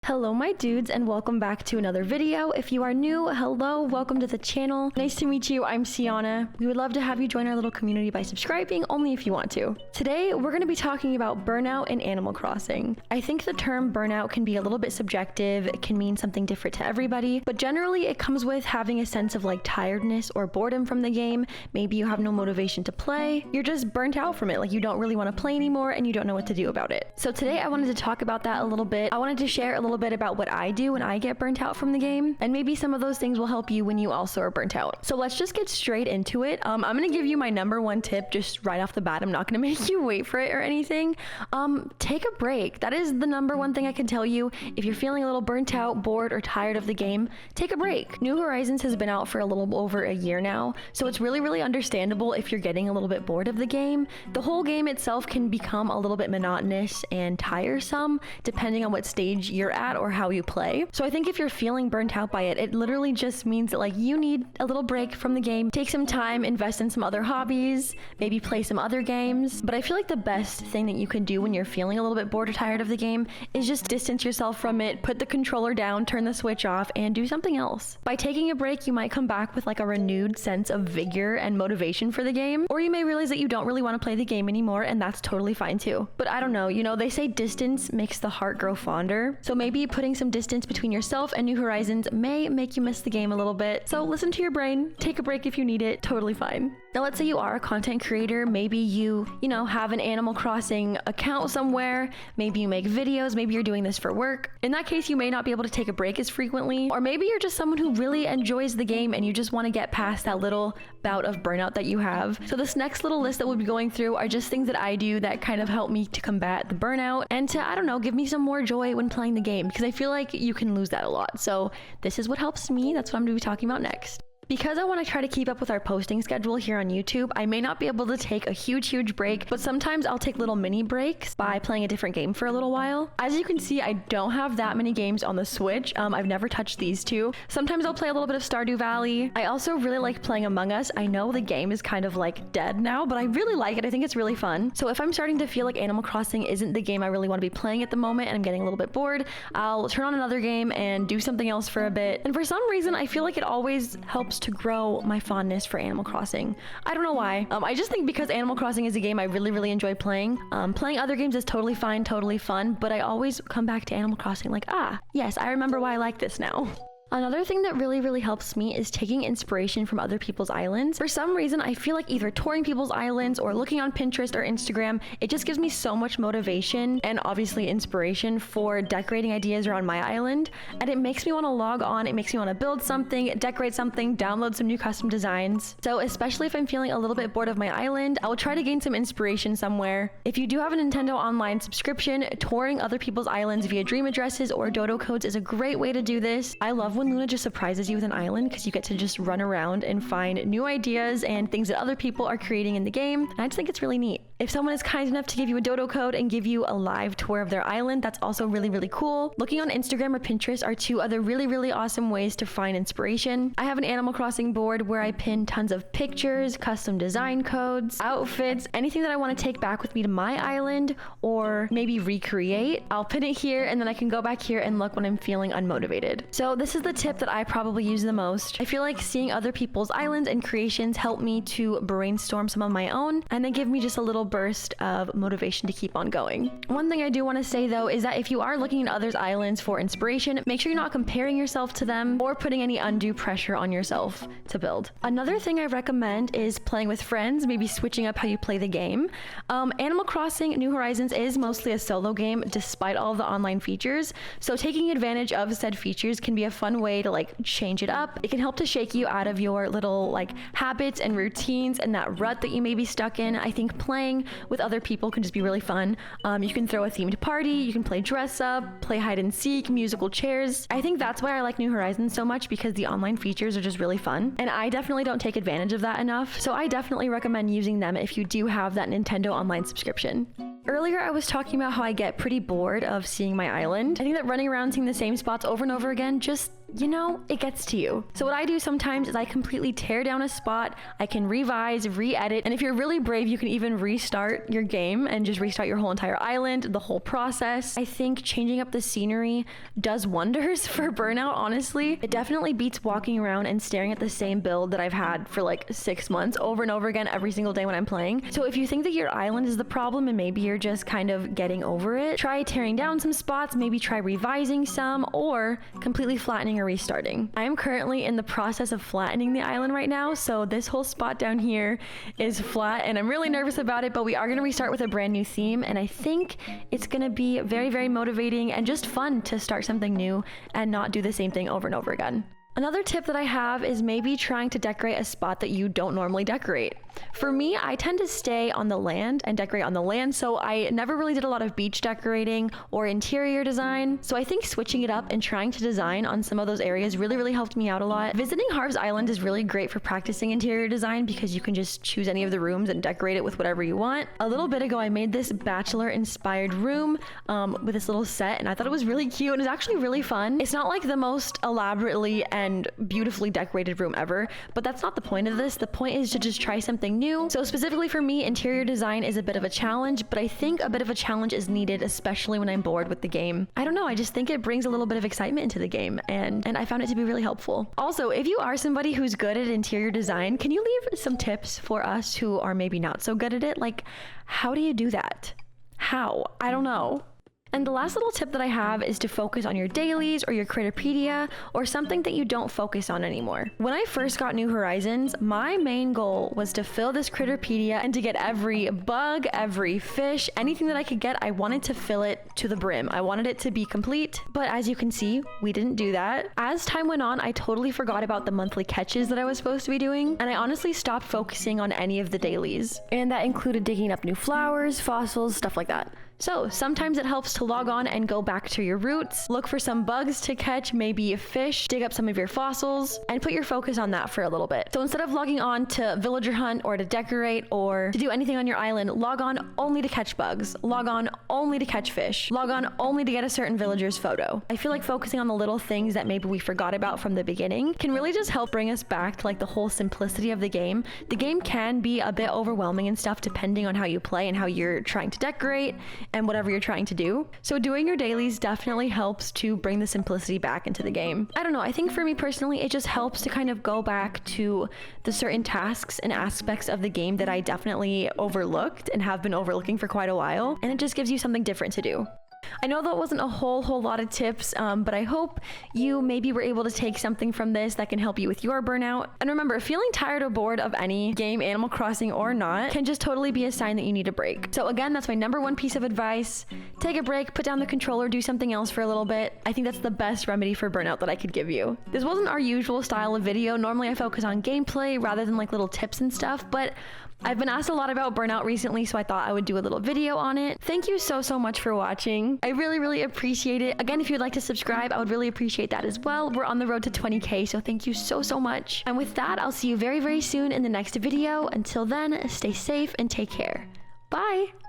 Hello my dudes and welcome back to another video. If you are new, hello, welcome to the channel. Nice to meet you, I'm Sianna. We would love to have you join our little community by subscribing, only if you want to. Today, we're going to be talking about burnout in Animal Crossing. I think the term burnout can be a little bit subjective, it can mean something different to everybody, but generally it comes with having a sense of like tiredness or boredom from the game. Maybe you have no motivation to play, you're just burnt out from it, like you don't really want to play anymore and you don't know what to do about it. So today I wanted to talk about that a little bit. I wanted to share a little bit about what I do when I get burnt out from the game, and maybe some of those things will help you when you also are burnt out. So let's just get straight into it. I'm gonna give you my number one tip just right off the bat. I'm not gonna make you wait for it or anything. Take a break. That is the number one thing I can tell you. If you're feeling a little burnt out, bored, or tired of the game, take a break. New Horizons has been out for a little over a year now, so it's really understandable if you're getting a little bit bored of the game. The whole game itself can become a little bit monotonous and tiresome depending on what stage you're at or how you play. So I think if you're feeling burnt out by it, it literally just means that like you need a little break from the game. Take some time, invest in some other hobbies, maybe play some other games. But I feel like the best thing that you can do when you're feeling a little bit bored or tired of the game is just distance yourself from it, put the controller down, turn the switch off, and do something else. By taking a break, you might come back with like a renewed sense of vigor and motivation for the game, or you may realize that you don't really want to play the game anymore, and that's totally fine too. But I don't know, they say distance makes the heart grow fonder, so maybe putting some distance between yourself and New Horizons may make you miss the game a little bit. So listen to your brain, take a break if you need it, totally fine. Now let's say you are a content creator, maybe you have an Animal Crossing account somewhere, maybe you make videos, maybe you're doing this for work. In that case, you may not be able to take a break as frequently, or maybe you're just someone who really enjoys the game and you just want to get past that little bout of burnout that you have. So this next little list that we'll be going through are just things that I do that kind of help me to combat the burnout and to, I don't know, give me some more joy when playing the game, because I feel like you can lose that a lot. So this is what helps me. That's what I'm going to be talking about next. Because I want to try to keep up with our posting schedule here on YouTube, I may not be able to take a huge break, but sometimes I'll take little mini breaks by playing a different game for a little while. As you can see, I don't have that many games on the Switch. I've never touched these two. Sometimes I'll play a little bit of Stardew Valley. I also really like playing Among Us. I know the game is kind of like dead now, but I really like it. I think it's really fun. So if I'm starting to feel like Animal Crossing isn't the game I really want to be playing at the moment and I'm getting a little bit bored, I'll turn on another game and do something else for a bit. And for some reason, I feel like it always helps to grow my fondness for Animal Crossing. I don't know why. I just think because Animal Crossing is a game I really enjoy playing. Playing other games is totally fine, totally fun, but I always come back to Animal Crossing like, yes, I remember why I like this now. Another thing that really helps me is taking inspiration from other people's islands. For some reason, I feel like either touring people's islands or looking on Pinterest or Instagram, it just gives me so much motivation and obviously inspiration for decorating ideas around my island. And it makes me want to log on, it makes me want to build something, decorate something, download some new custom designs. So especially if I'm feeling a little bit bored of my island, I will try to gain some inspiration somewhere. If you do have a Nintendo Online subscription, touring other people's islands via dream addresses or dodo codes is a great way to do this. I love when Luna just surprises you with an island because you get to just run around and find new ideas and things that other people are creating in the game. And I just think it's really neat. If someone is kind enough to give you a dodo code and give you a live tour of their island, that's also really cool. Looking on Instagram or Pinterest are two other really awesome ways to find inspiration. I have an Animal Crossing board where I pin tons of pictures, custom design codes, outfits, anything that I want to take back with me to my island or maybe recreate. I'll pin it here and then I can go back here and look when I'm feeling unmotivated. So this is the tip that I probably use the most. I feel like seeing other people's islands and creations help me to brainstorm some of my own and they give me just a little burst of motivation to keep on going. One thing I do want to say though is that if you are looking at others' islands for inspiration, make sure you're not comparing yourself to them or putting any undue pressure on yourself to build. Another thing I recommend is playing with friends, maybe switching up how you play the game. Animal Crossing New Horizons is mostly a solo game despite all of the online features, so taking advantage of said features can be a fun way to like change it up. It can help to shake you out of your little like habits and routines and that rut that you may be stuck in. I think playing with other people can just be really fun. You can throw a themed party, you can play dress up, play hide and seek, musical chairs. I think that's why I like New Horizons so much, because the online features are just really fun. And I definitely don't take advantage of that enough. So I definitely recommend using them if you do have that Nintendo Online subscription. Earlier, I was talking about how I get pretty bored of seeing my island. I think that running around seeing the same spots over and over again just you know, it gets to you. So what I do sometimes is I completely tear down a spot. I can revise, re-edit, and if you're really brave, you can even restart your game and just restart your whole entire island, the whole process. I think changing up the scenery does wonders for Burnout, honestly. It definitely beats walking around and staring at the same build that I've had for like 6 months over and over again every single day when I'm playing. So if you think that your island is the problem and maybe you're just kind of getting over it, try tearing down some spots, maybe try revising some, or completely flattening or restarting. I am currently in the process of flattening the island right now, so this whole spot down here is flat and I'm really nervous about it, but we are going to restart with a brand new theme, and I think it's going to be very, very motivating and just fun to start something new and not do the same thing over and over again. Another tip that I have is maybe trying to decorate a spot that you don't normally decorate. For me, I tend to stay on the land and decorate on the land, so I never really did a lot of beach decorating or interior design. So I think switching it up and trying to design on some of those areas really, really helped me out a lot. Visiting Harv's Island is really great for practicing interior design because you can just choose any of the rooms and decorate it with whatever you want. A little bit ago, I made this bachelor-inspired room with this little set, and I thought it was really cute and it's actually really fun. It's not like the most elaborately and beautifully decorated room ever, but that's not the point of this. The point is to just try something new. So specifically for me, interior design is a bit of a challenge, but I think a bit of a challenge is needed, especially when I'm bored with the game. I don't know, I just think it brings a little bit of excitement into the game, and I found it to be really helpful. Also, if you are somebody who's good at interior design, can you leave some tips for us who are maybe not so good at it? Like, how do you do that? How? I don't know. And the last little tip that I have is to focus on your dailies or your Critterpedia or something that you don't focus on anymore. When I first got New Horizons, my main goal was to fill this Critterpedia and to get every bug, every fish, anything that I could get. I wanted to fill it to the brim. I wanted it to be complete, but as you can see, we didn't do that. As time went on, I totally forgot about the monthly catches that I was supposed to be doing, and I honestly stopped focusing on any of the dailies. And that included digging up new flowers, fossils, stuff like that. So sometimes it helps to log on and go back to your roots, look for some bugs to catch, maybe a fish, dig up some of your fossils, and put your focus on that for a little bit. So instead of logging on to villager hunt or to decorate or to do anything on your island, log on only to catch bugs, log on only to catch fish, log on only to get a certain villager's photo. I feel like focusing on the little things that maybe we forgot about from the beginning can really just help bring us back to like the whole simplicity of the game. The game can be a bit overwhelming and stuff depending on how you play and how you're trying to decorate and whatever you're trying to do. So doing your dailies definitely helps to bring the simplicity back into the game. I don't know, I think for me personally, it just helps to kind of go back to the certain tasks and aspects of the game that I definitely overlooked and have been overlooking for quite a while, and it just gives you something different to do. I know that wasn't a whole lot of tips, but I hope you maybe were able to take something from this that can help you with your burnout. And remember, feeling tired or bored of any game, Animal Crossing or not, can just totally be a sign that you need a break. So again, that's my #1 piece of advice. Take a break, put down the controller, do something else for a little bit. I think that's the best remedy for burnout that I could give you. This wasn't our usual style of video. Normally I focus on gameplay rather than like little tips and stuff, but I've been asked a lot about burnout recently, so I thought I would do a little video on it. Thank you so much for watching. I really appreciate it. Again, if you'd like to subscribe, I would really appreciate that as well. We're on the road to 20K, so thank you so much. And with that, I'll see you very soon in the next video. Until then, stay safe and take care. Bye!